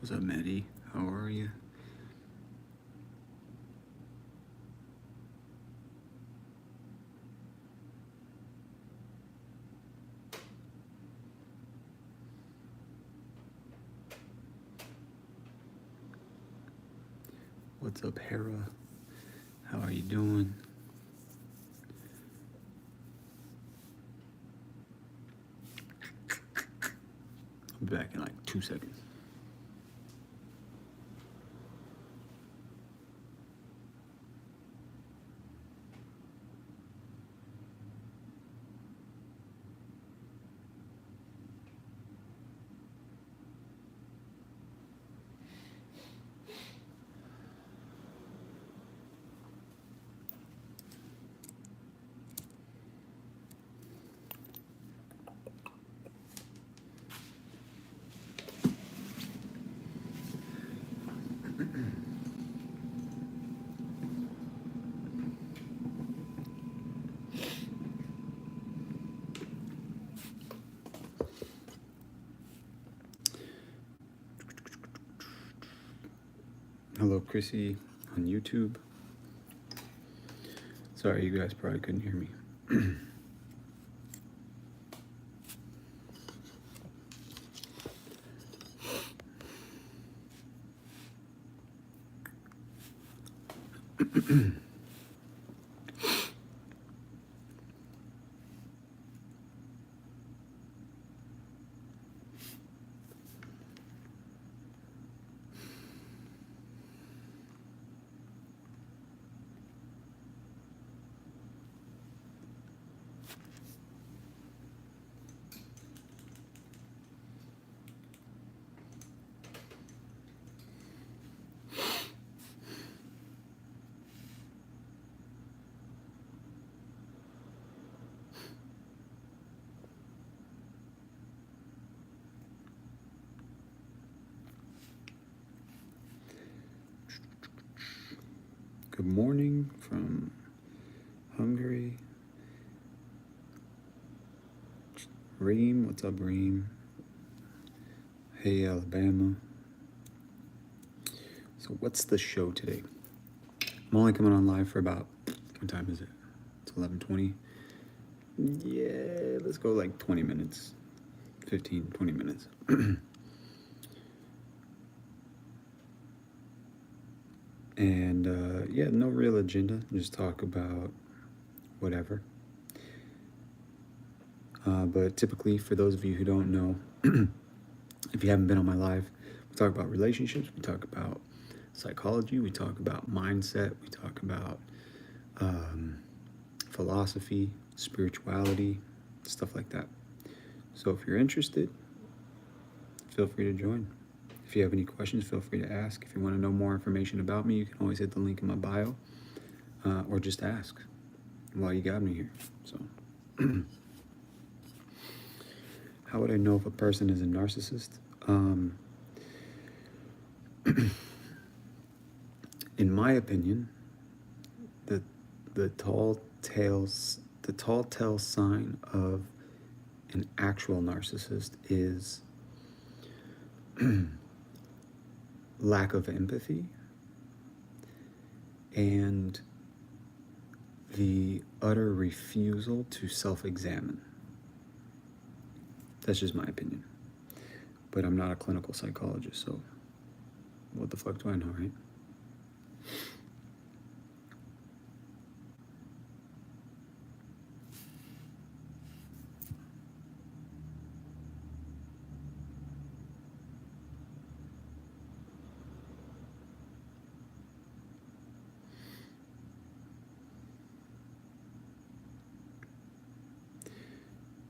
What's up, Maddie? How are you? What's up, Hera? How are you doing? I'll be back in like 2 seconds. Hello, Chrissy on YouTube. Sorry, you guys probably couldn't hear me. Good morning from Hungary. Reem, what's up, Reem? Hey, Alabama. So what's the show today? I'm only coming on live for about, what time is it? It's 11:20. Yeah, let's go like 20 minutes. 15, 20 minutes. And yeah, no real agenda. Just talk about whatever. But typically, for those of you who don't know, if you haven't been on my live, we talk about relationships, we talk about psychology, we talk about mindset, we talk about philosophy, spirituality, stuff like that. So if you're interested, feel free to join. If you have any questions, feel free to ask. If you want to know more information about me, you can always hit the link in my bio, or just ask while you got me here. So how would I know if a person is a narcissist? In my opinion, the tall tale sign of an actual narcissist is lack of empathy and the utter refusal to self-examine. That's just my opinion. But I'm not a clinical psychologist, so what the fuck do I know, right?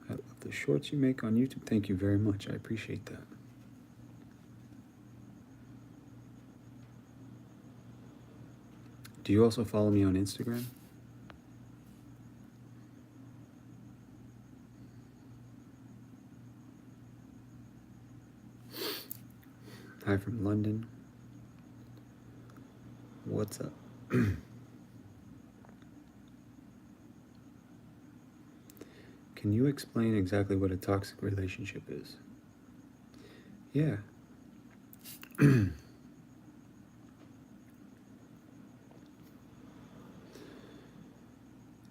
I love the shorts you make on YouTube. Thank you very much. I appreciate that. Do you also follow me on Instagram? Hi from London. What's up? Can you explain exactly what a toxic relationship is? Yeah. Let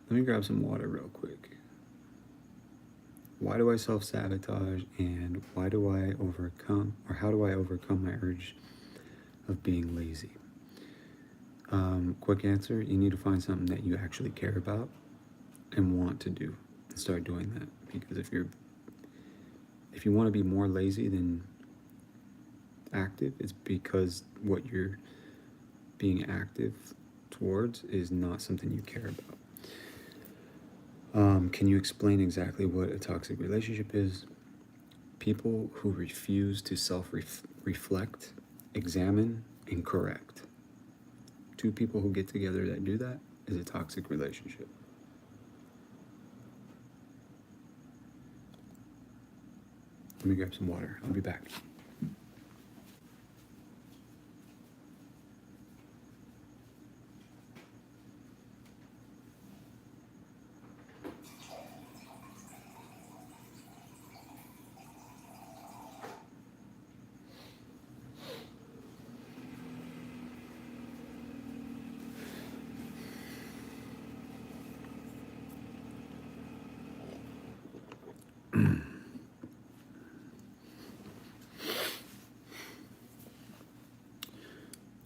me grab some water real quick. Why do I self-sabotage, and why do I overcome, or how do I overcome my urge of being lazy? Quick answer, you need to find something that you actually care about and want to do and start doing that. Because if you want to be more lazy than active, it's because what you're being active towards is not something you care about. Can you explain exactly what a toxic relationship is? People who refuse to self-reflect, examine, and correct. Two people who get together that do that is a toxic relationship. Let me grab some water. I'll be back.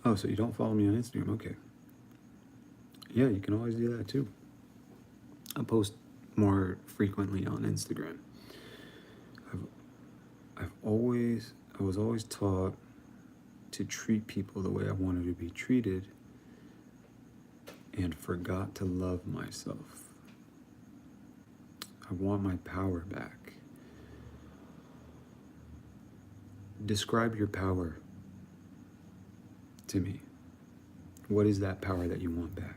Oh, so you don't follow me on Instagram? Okay. Yeah, you can always do that too. I post more frequently on Instagram. I was always taught to treat people the way I wanted to be treated, and forgot to love myself. I want my power back. Describe your power to me. What is that power that you want back?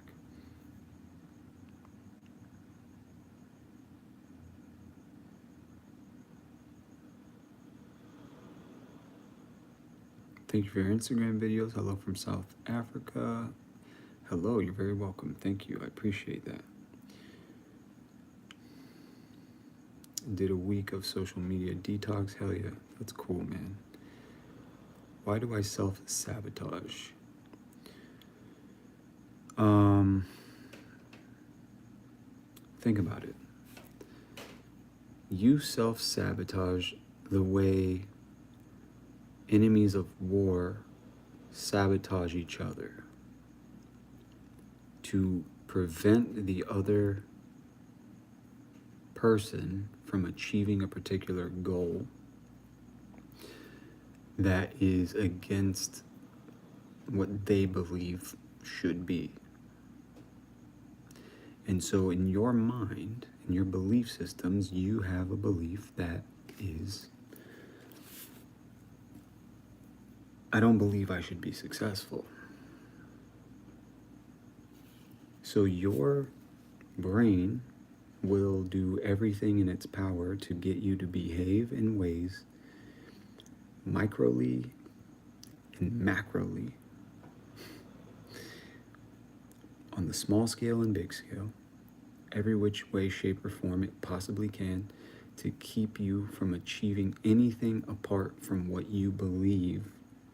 Thank you for your Instagram videos. Hello from South Africa. Hello, you're very welcome. Thank you. I appreciate that. Did a week of social media detox. Hell yeah. That's cool, man. Why do I self-sabotage? Think about it. You self-sabotage the way enemies of war sabotage each other to prevent the other person from achieving a particular goal that is against what they believe should be. And so in your mind, in your belief systems, you have a belief that is, I don't believe I should be successful. So your brain will do everything in its power to get you to behave in ways microly and macroly, on the small scale and big scale, every which way, shape, or form it possibly can, to keep you from achieving anything apart from what you believe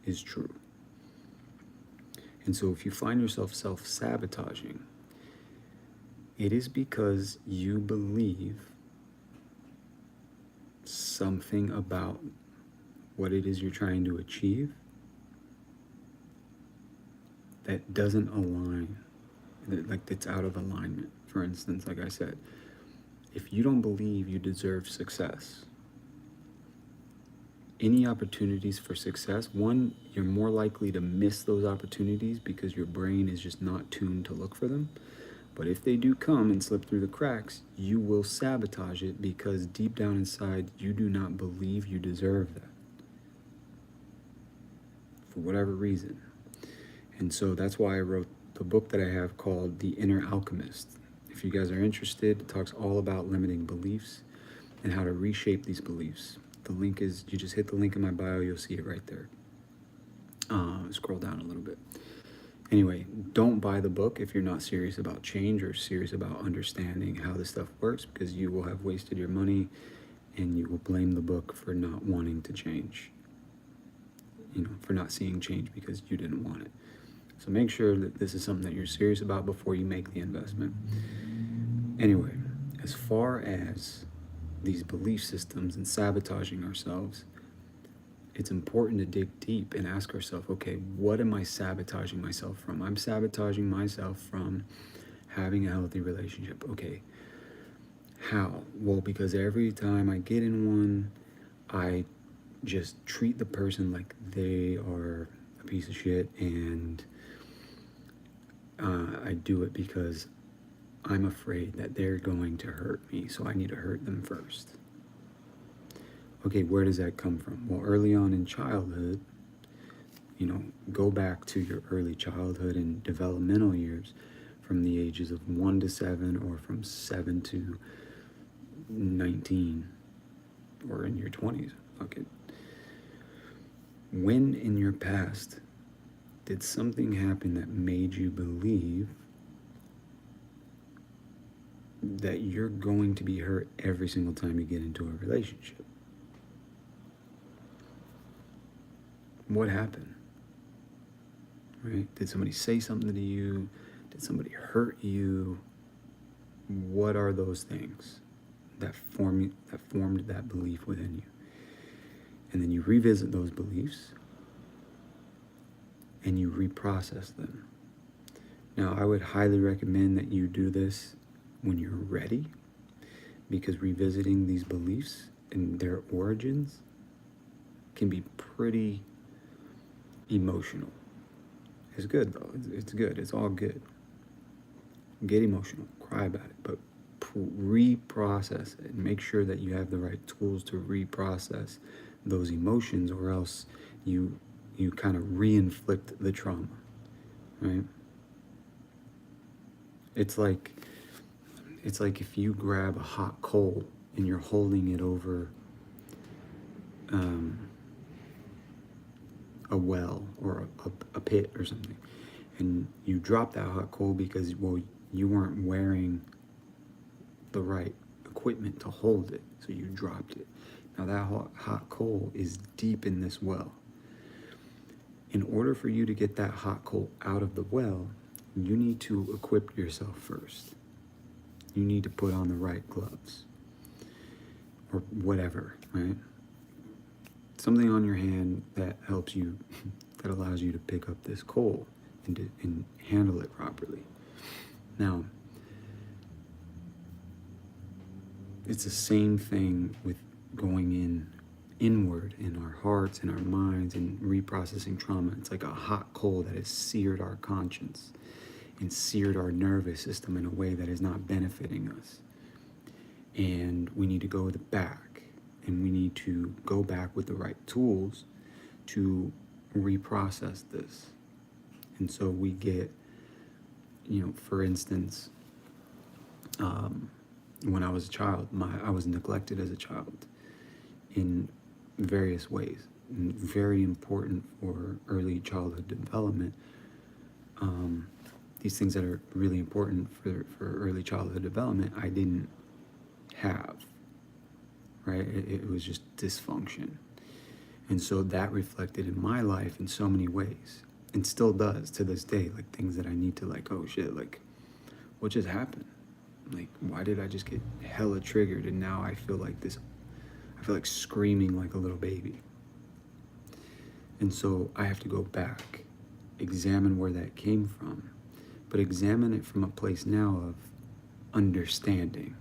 is true. And so if you find yourself self-sabotaging, it is because you believe something about what it is you're trying to achieve that doesn't align, like that's out of alignment. For instance, like I said, if you don't believe you deserve success, any opportunities for success, one, you're more likely to miss those opportunities because your brain is just not tuned to look for them. But if they do come and slip through the cracks, you will sabotage it because deep down inside, you do not believe you deserve that for whatever reason. And so that's why I wrote the book that I have called The Inner Alchemist. If you guys are interested, it talks all about limiting beliefs and how to reshape these beliefs. The link is, you just hit the link in my bio, you'll see it right there. Scroll down a little bit. Anyway, don't buy the book if you're not serious about change or serious about understanding how this stuff works, because you will have wasted your money and you will blame the book for not wanting to change. for not seeing change because you didn't want it. So make sure that this is something that you're serious about before you make the investment. Anyway, as far as these belief systems and sabotaging ourselves, it's important to dig deep and ask ourselves, okay, what am I sabotaging myself from? I'm sabotaging myself from having a healthy relationship. Okay, how? Well, because every time I get in one, I just treat the person like they are a piece of shit, and I do it because I'm afraid that they're going to hurt me, so I need to hurt them first. Okay, where does that come from? Well, early on in childhood, go back to your early childhood and developmental years, from the ages of 1 to 7, or from 7 to 19, or in your 20s. Fuck it. When in your past did something happen that made you believe that you're going to be hurt every single time you get into a relationship? What happened? Right? Did somebody say something to you? Did somebody hurt you? What are those things that formed that belief within you? And then you revisit those beliefs and you reprocess them. Now, I would highly recommend that you do this when you're ready, because revisiting these beliefs and their origins can be pretty emotional. It's good though. It's good. It's all good. Get emotional. Cry about it. But reprocess it and make sure that you have the right tools to reprocess those emotions, or else you kind of re-inflict the trauma, right? It's like if you grab a hot coal and you're holding it over a well or a pit or something, and you drop that hot coal because, well, you weren't wearing the right equipment to hold it, so you dropped it. Now that hot coal is deep in this well. In order for you to get that hot coal out of the well, you need to equip yourself first. You need to put on the right gloves or whatever, right? Something on your hand that helps you, that allows you to pick up this coal and handle it properly. Now, it's the same thing with going inward in our hearts and our minds and reprocessing trauma. It's like a hot coal that has seared our conscience and seared our nervous system in a way that is not benefiting us. And we need to go back, and we need to go back with the right tools to reprocess this. And so we get, for instance, when I was a child, I was neglected as a child in various ways. And very important for early childhood development. These things that are really important for early childhood development, I didn't have, right? It was just dysfunction. And so that reflected in my life in so many ways, and still does to this day, like things that I need to, like, oh shit, like, what just happened? Like, why did I just get hella triggered, and now I feel like screaming like a little baby. And so I have to go back, examine where that came from, but examine it from a place now of understanding.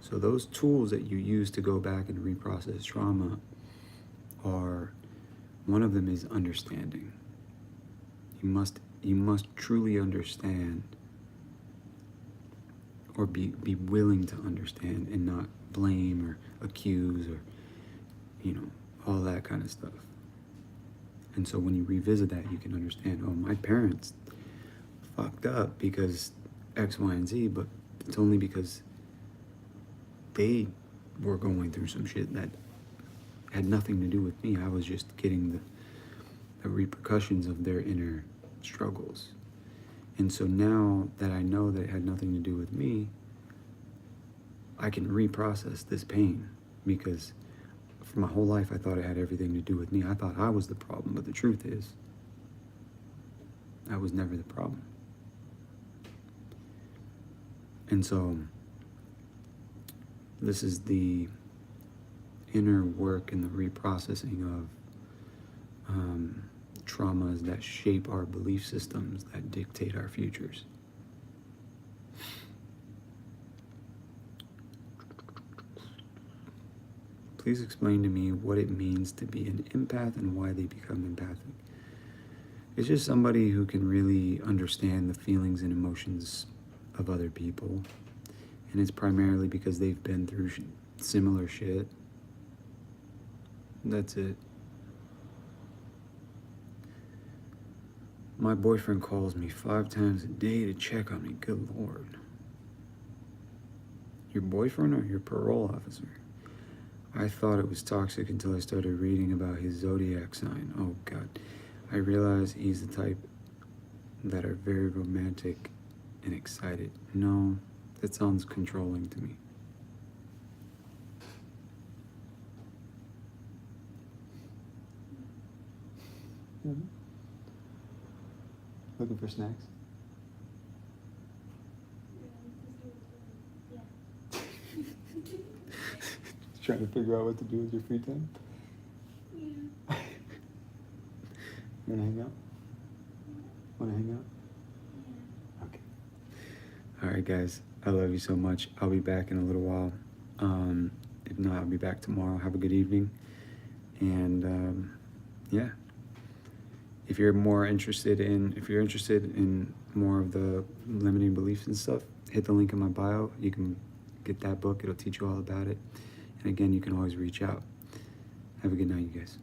So those tools that you use to go back and reprocess trauma one of them is understanding. You must truly understand, or be willing to understand, and not blame or accuse or, all that kind of stuff. And so when you revisit that, you can understand, oh, my parents fucked up because X, Y, and Z, but it's only because they were going through some shit that had nothing to do with me. I was just getting the repercussions of their inner struggles. And so now that I know that it had nothing to do with me, I can reprocess this pain, because For my whole life, I thought it had everything to do with me. I thought I was the problem, but the truth is, I was never the problem. And so, this is the inner work and the reprocessing of traumas that shape our belief systems that dictate our futures. Please explain to me what it means to be an empath and why they become empathic. It's just somebody who can really understand the feelings and emotions of other people. And it's primarily because they've been through similar shit. That's it. My boyfriend calls me 5 times a day to check on me. Good Lord. Your boyfriend or your parole officer? I thought it was toxic until I started reading about his zodiac sign. Oh God. I realized he's the type that are very romantic and excited. No, that sounds controlling to me. Mm-hmm. Looking for snacks? Trying to figure out what to do with your free time? Yeah. You wanna hang out? Wanna hang out? Yeah. Okay. Alright guys, I love you so much. I'll be back in a little while. If not, I'll be back tomorrow. Have a good evening. And yeah. If you're interested in more of the limiting beliefs and stuff, hit the link in my bio. You can get that book. It'll teach you all about it. And again, you can always reach out. Have a good night, you guys.